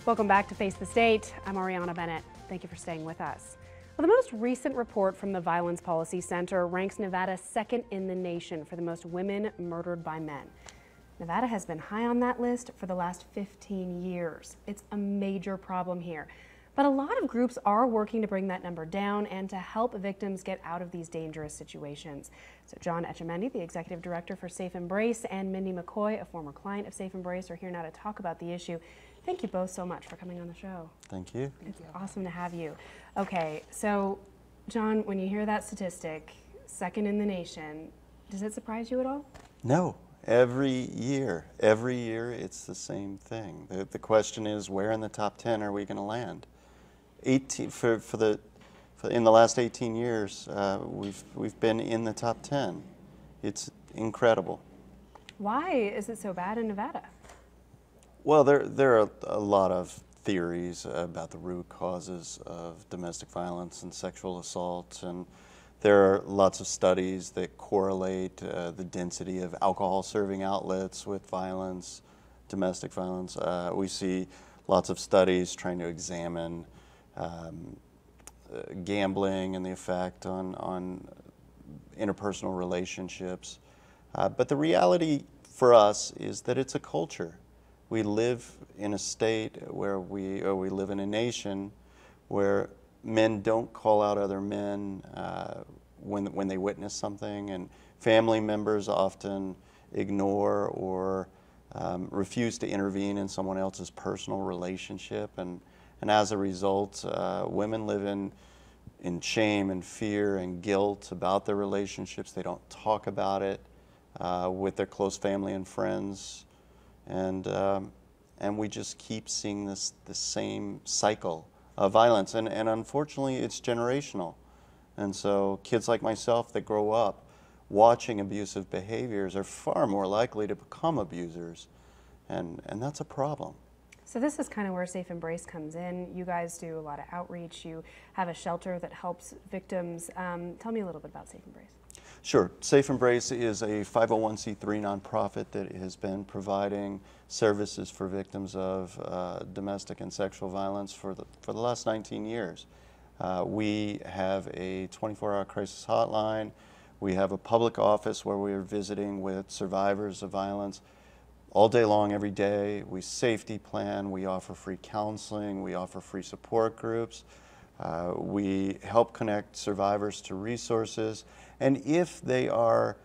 Welcome back to Face the State. I'm Ariana Bennett. Thank you for staying with us. Well, the most recent report from the Violence Policy Center ranks Nevada second in the nation for the most women murdered by men. Nevada has been high on that list for the last 15 years. It's a major problem here. But a lot of groups are working to bring that number down and to help victims get out of these dangerous situations. So John Etchemendy, the executive director for Safe Embrace, and Mindy McCoy, a former client of Safe Embrace, are here now to talk about the issue. Thank you both so much for coming on the show. Thank you. It's awesome to have you. Okay, so John, when you hear that statistic, second in the nation, does it surprise you at all? No. Every year it's the same thing. The question is, where in the top 10 are we going to land? In the last 18 years, we've been in the top 10. It's incredible. Why is it so bad in Nevada? Well, there are a lot of theories about the root causes of domestic violence and sexual assault, and there are lots of studies that correlate the density of alcohol-serving outlets with violence, domestic violence. We see lots of studies trying to examine gambling and the effect on interpersonal relationships. But the reality for us is that it's a culture. We live in a state where we live in a nation where men don't call out other men when they witness something, and family members often ignore or refuse to intervene in someone else's personal relationship, and as a result, women live in shame and fear and guilt about their relationships. They don't talk about it with their close family and friends, and we just keep seeing the same cycle of violence, and unfortunately it's generational. And so kids like myself that grow up watching abusive behaviors are far more likely to become abusers, and that's a problem. So this is kind of where Safe Embrace comes in. You guys do a lot of outreach. You have a shelter that helps victims. Tell me a little bit about Safe Embrace. Sure. Safe Embrace is a 501c3 nonprofit that has been providing services for victims of domestic and sexual violence for the last 19 years. We have a 24-hour crisis hotline. We have a public office where we are visiting with survivors of violence all day long, every day. We safety plan. We offer free counseling. We offer free support groups. We help connect survivors to resources. And if they are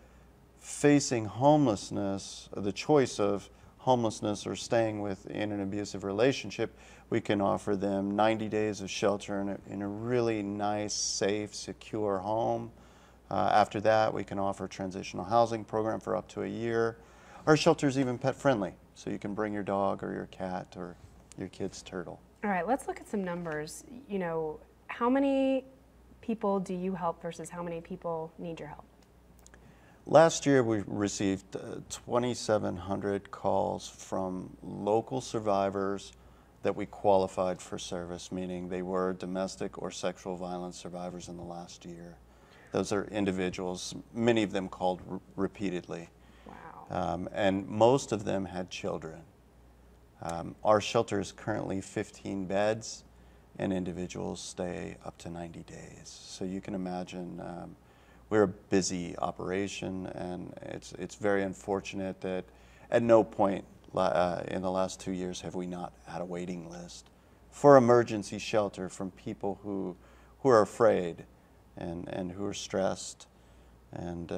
facing homelessness, the choice of homelessness or staying within an abusive relationship, we can offer them 90 days of shelter in a really nice, safe, secure home. After that, we can offer a transitional housing program for up to a year. Our shelter is even pet friendly, so you can bring your dog or your cat or your kid's turtle. All right, let's look at some numbers. You know, how many people do you help versus how many people need your help? Last year we received 2,700 calls from local survivors that we qualified for service, meaning they were domestic or sexual violence survivors in the last year. Those are individuals, many of them called repeatedly. Wow. And most of them had children. Our shelter is currently 15 beds, and individuals stay up to 90 days. So you can imagine we're a busy operation, and it's very unfortunate that at no point in the last 2 years have we not had a waiting list for emergency shelter from people who are afraid and who are stressed. And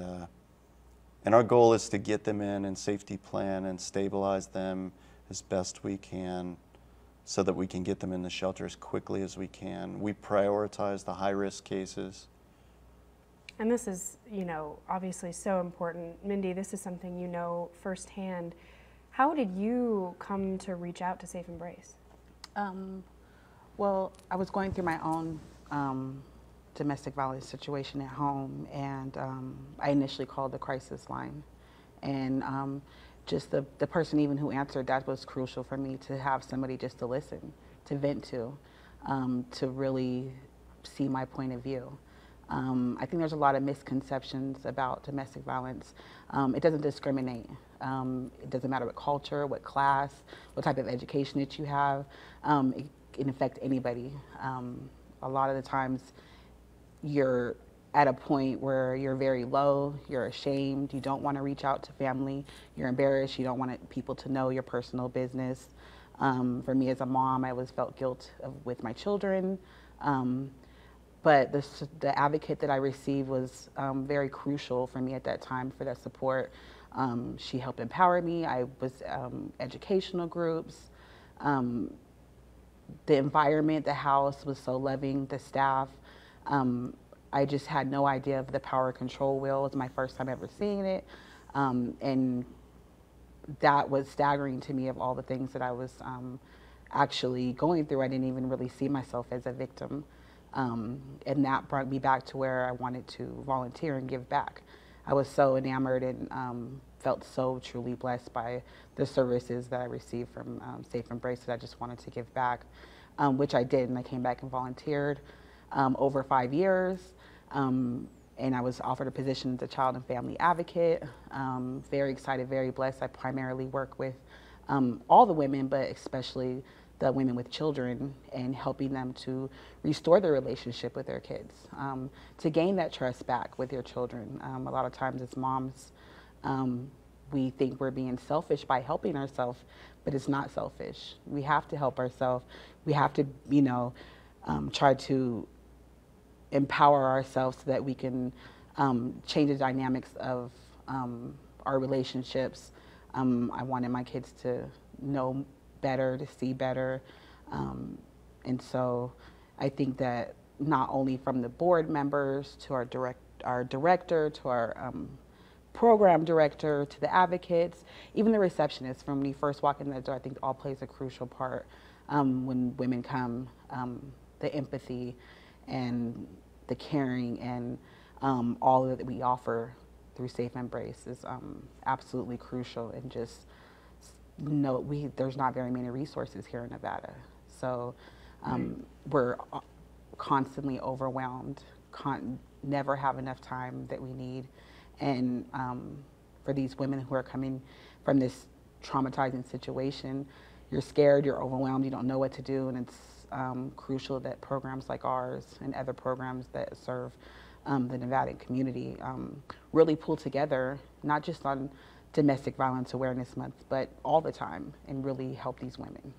our goal is to get them in and safety plan and stabilize them as best we can so that we can get them in the shelter as quickly as we can. We prioritize the high-risk cases. And this is, you know, obviously so important. Mindy, this is something you know firsthand. How did you come to reach out to Safe Embrace? Well, I was going through my own domestic violence situation at home, and I initially called the crisis line. And just the person even who answered, that was crucial for me, to have somebody just to listen, to vent to really see my point of view. I think there's a lot of misconceptions about domestic violence. It doesn't discriminate. It doesn't matter what culture, what class, what type of education that you have. It can affect anybody. A lot of the times you're at a point where you're very low, you're ashamed, you don't want to reach out to family, you're embarrassed, you don't want people to know your personal business. For me as a mom, I always felt guilt with my children. But the advocate that I received was very crucial for me at that time for that support. She helped empower me. I was educational groups. The environment, the house was so loving, the staff. I just had no idea of the power control wheel. It was my first time ever seeing it. And that was staggering to me of all the things that I was actually going through. I didn't even really see myself as a victim. And that brought me back to where I wanted to volunteer and give back. I was so enamored and felt so truly blessed by the services that I received from Safe Embrace that I just wanted to give back, which I did, and I came back and volunteered over 5 years. And I was offered a position as a child and family advocate. Very excited, very blessed. I primarily work with all the women, but especially the women with children, and helping them to restore their relationship with their kids, to gain that trust back with their children. A lot of times as moms, we think we're being selfish by helping ourselves, but it's not selfish. We have to help ourselves. We have to, try to empower ourselves so that we can change the dynamics of our relationships. I wanted my kids to know better, to see better. And so I think that not only from the board members to our director, to our program director, to the advocates, even the receptionists, from when you first walk in the door, I think all plays a crucial part when women come. The empathy and the caring and all that we offer through Safe Embrace is absolutely crucial. And just there's not very many resources here in Nevada. So we're constantly overwhelmed, never have enough time that we need. And for these women who are coming from this traumatizing situation, you're scared, you're overwhelmed, you don't know what to do, and it's crucial that programs like ours and other programs that serve the Nevada community really pull together, not just on Domestic Violence Awareness Month, but all the time, and really help these women.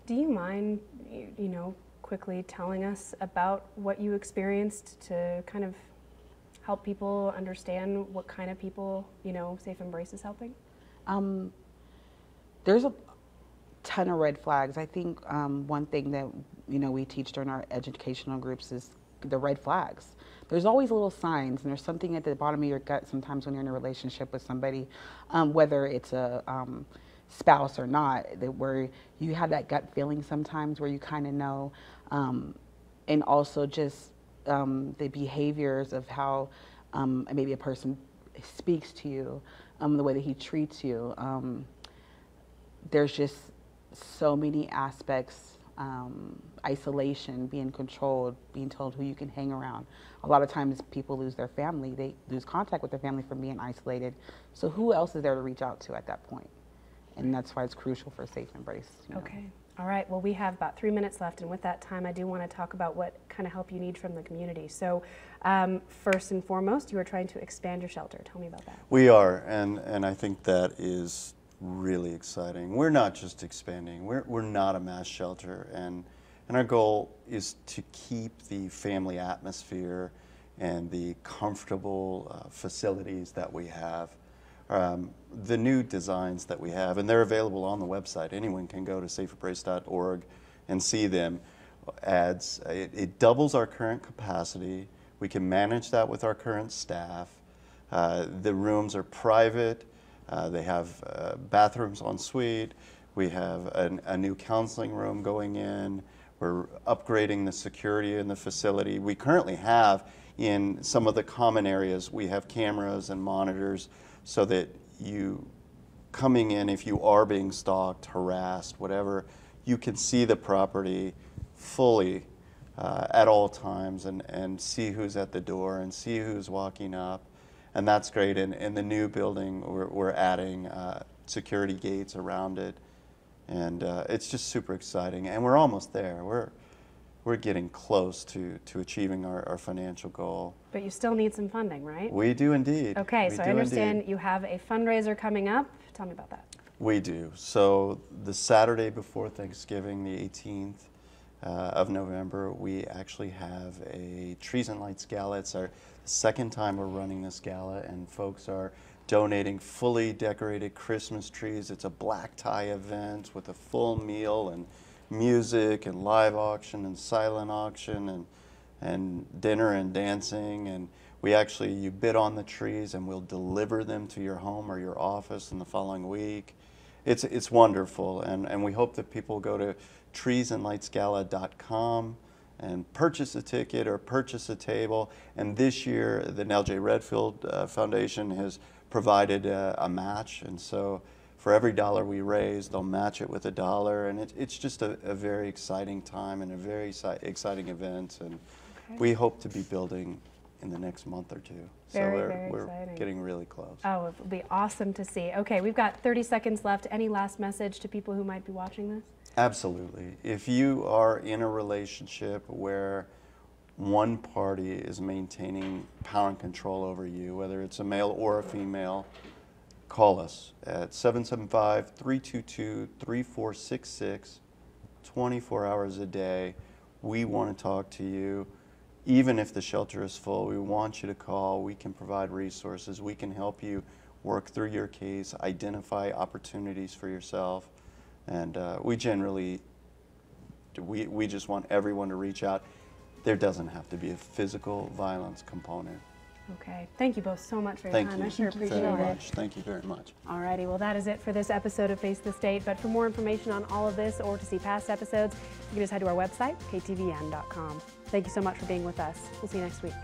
Do you mind, quickly telling us about what you experienced to kind of help people understand what kind of people, Safe Embrace is helping? There's a ton of red flags. I think one thing that, we teach during our educational groups is the red flags. There's always little signs, and there's something at the bottom of your gut sometimes when you're in a relationship with somebody, whether it's a spouse or not, where you have that gut feeling sometimes where you kind of know, and also just the behaviors of how maybe a person speaks to you, the way that he treats you. There's just so many aspects, isolation, being controlled, being told who you can hang around. A lot of times people lose their family, they lose contact with their family from being isolated. So who else is there to reach out to at that point? And that's why it's crucial for Safe Embrace. Okay. All right. Well, we have about 3 minutes left, and with that time, I do want to talk about what kind of help you need from the community. So first and foremost, you are trying to expand your shelter. Tell me about that. We are, and I think that is really exciting. We're not just expanding. We're not a mass shelter, and our goal is to keep the family atmosphere and the comfortable facilities that we have. The new designs that we have, and they're available on the website. Anyone can go to safeembrace.org and see them. It doubles our current capacity. We can manage that with our current staff. The rooms are private. They have bathrooms en suite. We have a new counseling room going in. We're upgrading the security in the facility. We currently have, in some of the common areas, we have cameras and monitors so that you coming in, if you are being stalked, harassed, whatever, you can see the property fully at all times and see who's at the door and see who's walking up. and that's great. And in the new building, we're adding security gates around it, and it's just super exciting. And we're almost there. We're getting close to achieving our financial goal. But you still need some funding, right? We do indeed. Okay, we so I do understand indeed. you have a fundraiser coming up. Tell me about that. We do. So the Saturday before Thanksgiving, the 18th of November, we actually have a Trees and Lights Gala. It's our second time we're running this gala, and folks are donating fully decorated Christmas trees. It's a black tie event with a full meal and music and live auction and silent auction and dinner and dancing. And you bid on the trees and we'll deliver them to your home or your office in the following week. It's wonderful, and we hope that people go to treesandlightsgala.com and purchase a ticket or purchase a table. And this year, the Nell J. Redfield Foundation has provided a match, and so for every dollar we raise, they'll match it with $1, and it's just a very exciting time and a very exciting event, and we hope to be building in the next month or two. Very We're exciting. getting really close. Oh, it will be awesome to see. Okay, we've got 30 seconds left. Any last message to people who might be watching this? Absolutely. If you are in a relationship where one party is maintaining power and control over you, whether it's a male or a female, call us at 775-322-3466, 24 hours a day. We want to talk to you. Even if the shelter is full, we want you to call. We can provide resources. We can help you work through your case, identify opportunities for yourself. And we just want everyone to reach out. There doesn't have to be a physical violence component. Okay. Thank you both so much for your Thank time. you I sure appreciate very it. much. Thank you very much. Alrighty, well that is it for this episode of Face the State. But for more information on all of this or to see past episodes, you can just head to our website, ktvn.com. Thank you so much for being with us. We'll see you next week.